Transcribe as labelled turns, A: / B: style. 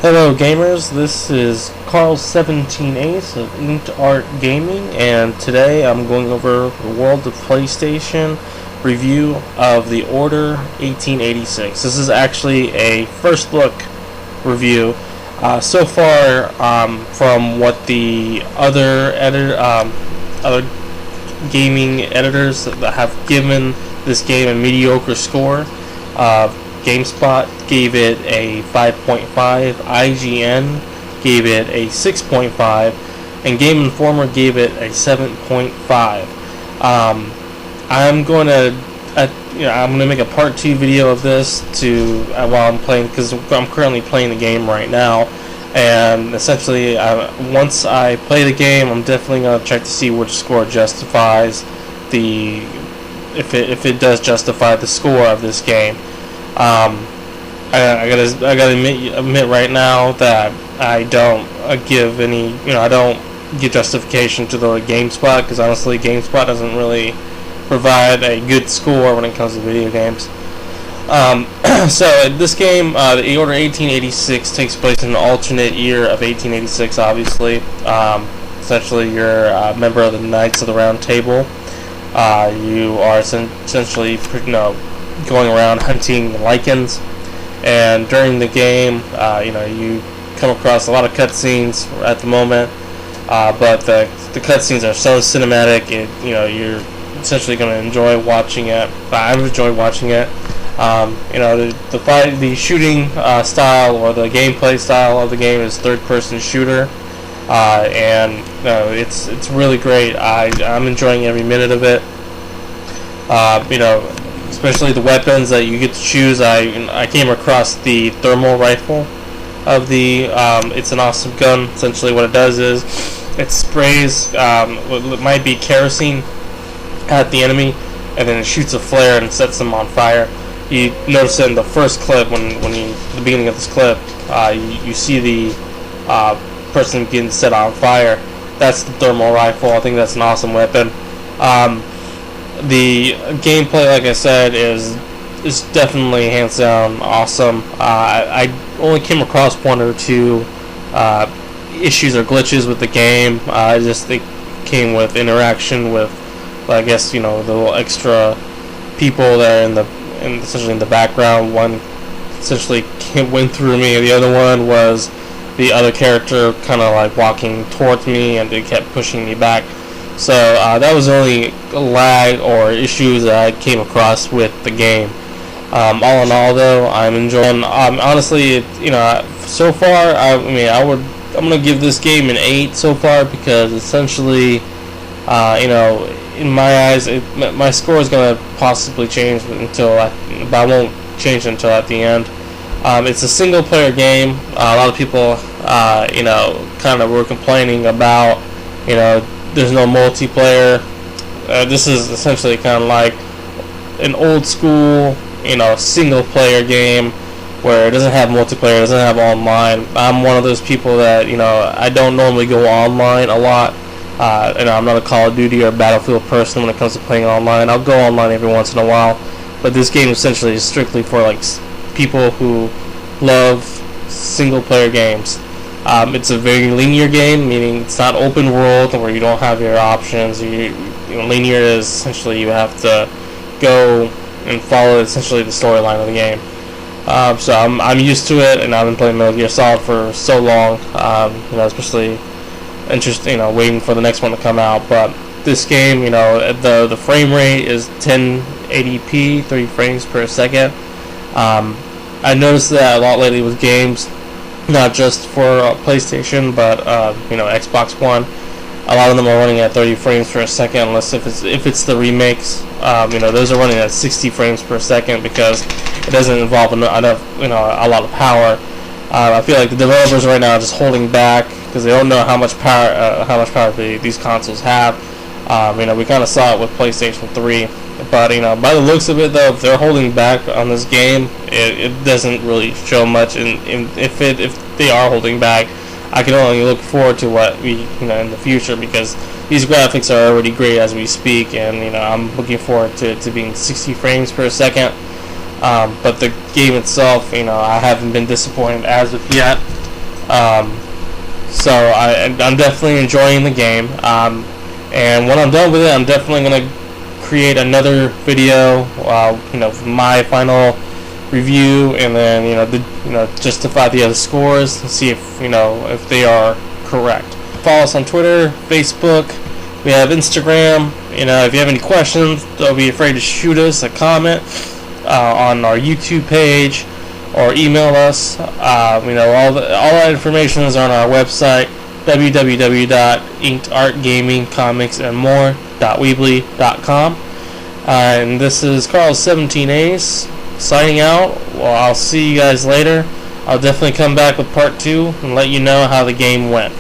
A: Hello gamers, this is Carl17Ace of Inked Art Gaming, and today I'm going over the World of PlayStation review of The Order 1886. This is actually a first look review. So far, from what the other other gaming editors that have given this game a mediocre score, GameSpot gave it a 5.5, IGN gave it a 6.5, and Game Informer gave it a 7.5. I'm going to make a part 2 video of this while I'm playing, because I'm currently playing the game right now, and essentially once I play the game, I'm definitely going to check to see which score justifies if it does justify the score of this game. I gotta admit right now that I don't give any, I don't give justification to the GameSpot, because honestly GameSpot doesn't really provide a good score when it comes to video games. So this game, The Order 1886, takes place in an alternate year of 1886, obviously. Essentially you're a member of the Knights of the Round Table. You are essentially, going around hunting lichens, and during the game, you come across a lot of cutscenes at the moment, but the cutscenes are so cinematic, you're essentially going to enjoy watching it. I've enjoyed watching it. The shooting style, or the gameplay style of the game, is third-person shooter, and it's really great. I'm enjoying every minute of it. Especially the weapons that you get to choose. I came across the thermal rifle of it's an awesome gun. Essentially what it does is it sprays what might be kerosene at the enemy, and then it shoots a flare and sets them on fire. You notice in the first clip, the beginning of this clip, you see the person getting set on fire. That's the thermal rifle. I think that's an awesome weapon. The gameplay, like I said, is definitely hands down awesome. I only came across one or two issues or glitches with the game. They came with interaction with, I guess, the little extra people that are essentially in the background. One essentially went through me. The other one was the other character kind of like walking towards me, and they kept pushing me back. So that was the only lag or issues that I came across with the game. All in all, though, I'm enjoying. Honestly, so far, I'm gonna give this game an 8 so far, because essentially, in my eyes, my score is gonna possibly change but I won't change until at the end. It's a single-player game. A lot of people, kind of were complaining about, there's no multiplayer. This is essentially kind of like an old school, single player game where it doesn't have multiplayer, it doesn't have online. I'm one of those people that, I don't normally go online a lot. I'm not a Call of Duty or Battlefield person when it comes to playing online. I'll go online every once in a while, but this game essentially is strictly for like people who love single player games. It's a very linear game, meaning it's not open world where you don't have your options. Linear is essentially you have to go and follow essentially the storyline of the game. So I'm used to it, and I've been playing Metal Gear Solid for so long. Especially interested, waiting for the next one to come out. But this game, the frame rate is 1080p, 30 frames per second. I noticed that a lot lately with games, not just for PlayStation, but Xbox One. A lot of them are running at 30 frames per second, unless if it's the remakes. Those are running at 60 frames per second, because it doesn't involve enough, a lot of power. I feel like the developers right now are just holding back because they don't know how much power these consoles have. We kind of saw it with PlayStation 3. But by the looks of it, though, if they're holding back on this game, it doesn't really show much. And if they are holding back, I can only look forward to what we in the future, because these graphics are already great as we speak, and I'm looking forward to being 60 frames per second. But the game itself, I haven't been disappointed as of yet. So I'm definitely enjoying the game. And when I'm done with it, I'm definitely gonna create another video. My final review, and then justify the other scores and see if they are correct. Follow us on Twitter, Facebook. We have Instagram. If you have any questions, don't be afraid to shoot us a comment on our YouTube page or email us. All that information is on our website, www.inkedartgamingcomicsandmore.weebly.com. And this is Carl17A's signing out. Well, I'll see you guys later. I'll definitely come back with part 2 and let you know how the game went.